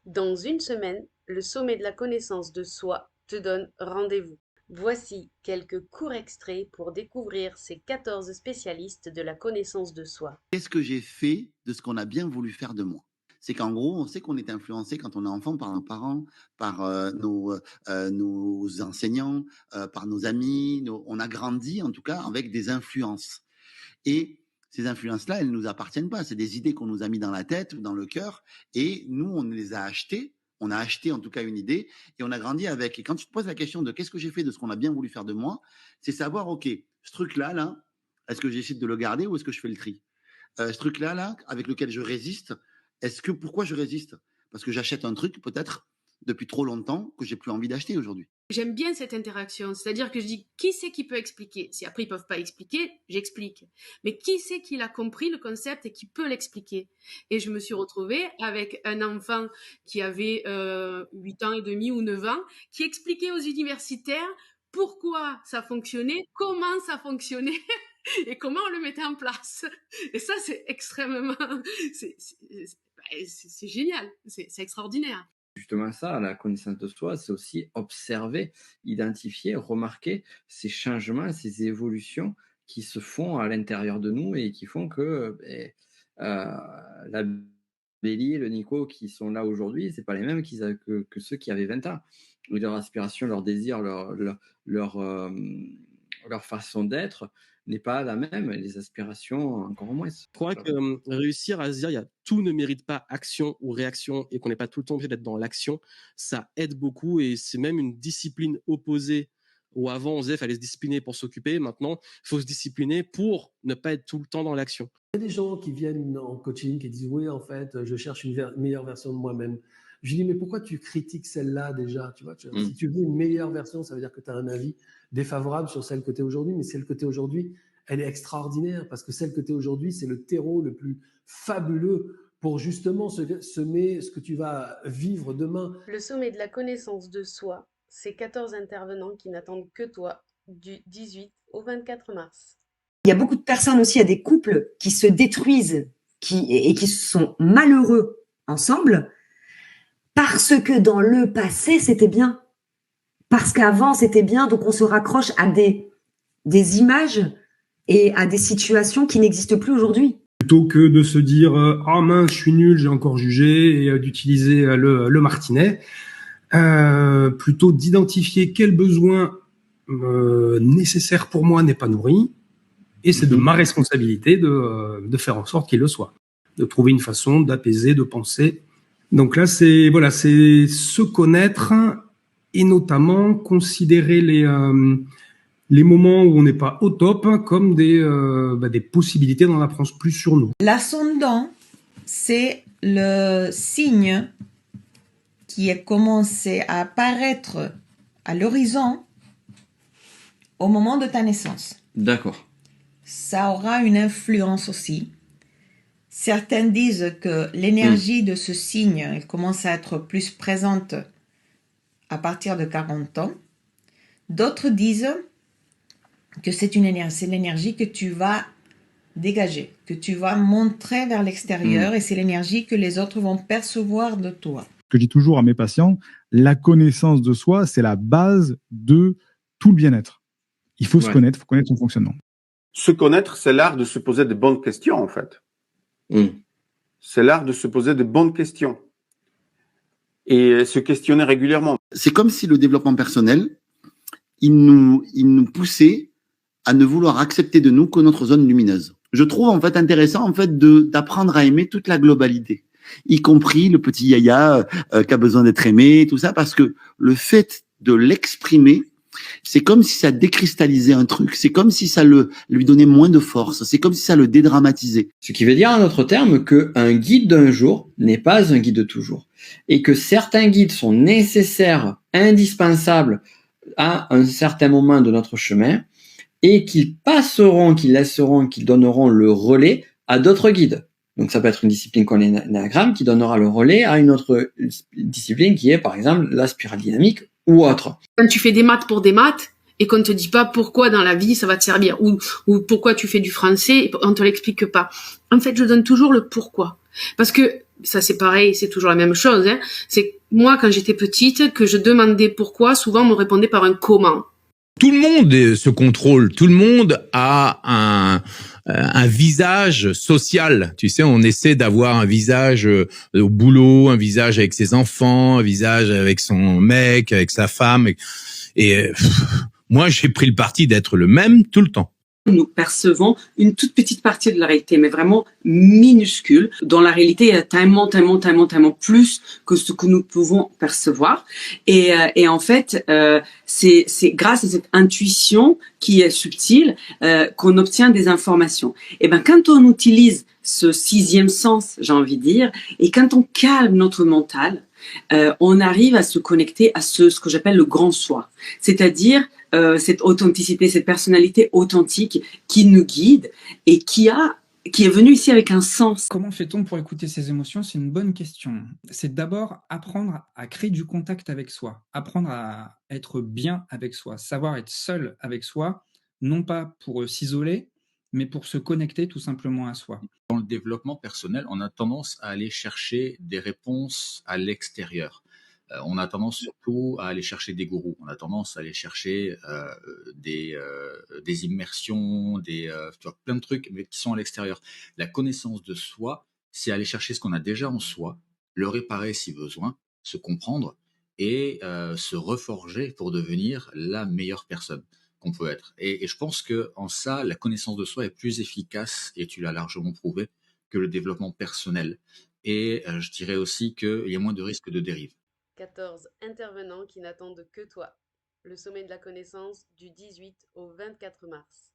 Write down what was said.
Dans une semaine, le sommet de la connaissance de soi te donne rendez-vous. Voici quelques courts extraits pour découvrir ces 14 spécialistes de la connaissance de soi. Qu'est-ce que j'ai fait de ce qu'on a bien voulu faire de moi? C'est qu'en gros, on sait qu'on est influencé quand on est enfant par nos parents, par nos enseignants, par nos amis. On a grandi en tout cas avec des influences. Et ces influences-là, elles ne nous appartiennent pas. C'est des idées qu'on nous a mis dans la tête ou dans le cœur. Et nous, on les a achetées. On a acheté en tout cas une idée et on a grandi avec. Et quand tu te poses la question de qu'est-ce que j'ai fait de ce qu'on a bien voulu faire de moi, c'est savoir, OK, ce truc-là, là, est-ce que j'essaie de le garder ou est-ce que je fais le tri? Ce truc-là, là, avec lequel je résiste, pourquoi je résiste? Parce que j'achète un truc, peut-être, depuis trop longtemps, que j'ai plus envie d'acheter aujourd'hui. J'aime bien cette interaction, c'est-à-dire que je dis qui c'est qui peut expliquer? Si après ils peuvent pas expliquer, j'explique. Mais qui c'est qui l'a compris le concept et qui peut l'expliquer? Et je me suis retrouvée avec un enfant qui avait 8 ans et demi ou 9 ans, qui expliquait aux universitaires pourquoi ça fonctionnait, comment ça fonctionnait et comment on le mettait en place. Et ça, c'est extrêmement... C'est génial, c'est extraordinaire. Justement ça, la connaissance de soi, c'est aussi observer, identifier, remarquer ces changements, ces évolutions qui se font à l'intérieur de nous et qui font que la Bélie et le Nico qui sont là aujourd'hui, c'est pas les mêmes que ceux qui avaient 20 ans. Et leur aspiration, leur désir, leur, euh, leur façon d'être n'est pas la même, et les aspirations encore moins. Je crois que réussir à se dire tout ne mérite pas action ou réaction et qu'on n'est pas tout le temps obligé d'être dans l'action, ça aide beaucoup et c'est même une discipline opposée où avant on disait qu'il fallait se discipliner pour s'occuper, maintenant il faut se discipliner pour ne pas être tout le temps dans l'action. Il y a des gens qui viennent en coaching qui disent oui, en fait, je cherche une meilleure version de moi-même. Je dis mais pourquoi tu critiques celle-là déjà, tu vois, Si tu veux une meilleure version, ça veut dire que tu as un avis défavorable sur celle que tu es aujourd'hui, mais celle que tu es aujourd'hui, elle est extraordinaire parce que celle que tu es aujourd'hui, c'est le terreau le plus fabuleux pour justement semer ce que tu vas vivre demain. Le sommet de la connaissance de soi, c'est 14 intervenants qui n'attendent que toi du 18 au 24 mars. Il y a beaucoup de personnes aussi, il y a des couples qui se détruisent et qui sont malheureux ensemble parce que dans le passé, c'était bien. Parce qu'avant, c'était bien, donc on se raccroche à des images et à des situations qui n'existent plus aujourd'hui. Plutôt que de se dire « Ah mince, je suis nul, j'ai encore jugé » et d'utiliser le martinet, plutôt d'identifier quel besoin nécessaire pour moi n'est pas nourri, et c'est de ma responsabilité de faire en sorte qu'il le soit, de trouver une façon d'apaiser, de penser. Donc là, c'est se connaître et notamment considérer les moments où on n'est pas au top comme des possibilités d'en apprendre plus sur nous. L'ascendant, c'est le signe qui a commencé à apparaître à l'horizon au moment de ta naissance. D'accord. Ça aura une influence aussi. Certains disent que l'énergie de ce signe elle commence à être plus présente à partir de 40 ans. D'autres disent que c'est l'énergie que tu vas dégager, que tu vas montrer vers l'extérieur et c'est l'énergie que les autres vont percevoir de toi. Ce que je dis toujours à mes patients, la connaissance de soi, c'est la base de tout le bien-être. Il faut se connaître, il faut connaître son fonctionnement. Se connaître, c'est l'art de se poser de bonnes questions, en fait. C'est l'art de se poser de bonnes questions et se questionner régulièrement. C'est comme si le développement personnel, il nous poussait à ne vouloir accepter de nous que notre zone lumineuse. Je trouve en fait intéressant en fait d'apprendre à aimer toute la globalité, y compris le petit yaya qui a besoin d'être aimé, tout ça, parce que le fait de l'exprimer, c'est comme si ça décristallisait un truc, c'est comme si ça lui donnait moins de force, c'est comme si ça le dédramatisait. Ce qui veut dire en d'autres termes qu'un guide d'un jour n'est pas un guide de toujours. Et que certains guides sont nécessaires, indispensables à un certain moment de notre chemin et qu'ils passeront, qu'ils laisseront, qu'ils donneront le relais à d'autres guides. Donc ça peut être une discipline comme l'énéagramme qui donnera le relais à une autre discipline qui est par exemple la spirale dynamique ou autre. Quand tu fais des maths pour des maths et qu'on te dit pas pourquoi dans la vie ça va te servir ou pourquoi tu fais du français et on te l'explique pas. En fait, je donne toujours le pourquoi. Parce que ça, c'est pareil, c'est toujours la même chose. Hein. C'est moi, quand j'étais petite, que je demandais pourquoi, souvent on me répondait par un comment. Tout le monde se contrôle, tout le monde a un visage social. Tu sais, on essaie d'avoir un visage au boulot, un visage avec ses enfants, un visage avec son mec, avec sa femme. Et moi, j'ai pris le parti d'être le même tout le temps. Nous percevons une toute petite partie de la réalité, mais vraiment minuscule. Dans la réalité, il y a tellement plus que ce que nous pouvons percevoir. Et en fait, c'est grâce à cette intuition qui est subtile qu'on obtient des informations. Et ben, quand on utilise ce sixième sens, j'ai envie de dire, et quand on calme notre mental, on arrive à se connecter à ce que j'appelle le grand soi, c'est-à-dire cette authenticité, cette personnalité authentique qui nous guide et qui est venue ici avec un sens. Comment fait-on pour écouter ses émotions? C'est une bonne question. C'est d'abord apprendre à créer du contact avec soi, apprendre à être bien avec soi, savoir être seul avec soi, non pas pour s'isoler, mais pour se connecter tout simplement à soi. Dans le développement personnel, on a tendance à aller chercher des réponses à l'extérieur. On a tendance surtout à aller chercher des gourous. On a tendance à aller chercher des immersions, tu vois, plein de trucs mais qui sont à l'extérieur. La connaissance de soi, c'est aller chercher ce qu'on a déjà en soi, le réparer si besoin, se comprendre et se reforger pour devenir la meilleure personne qu'on peut être. Et je pense que en ça, la connaissance de soi est plus efficace, et tu l'as largement prouvé, que le développement personnel. Et je dirais aussi qu'il y a moins de risques de dérive. 14 intervenants qui n'attendent que toi. Le sommet de la connaissance du 18 au 24 mars.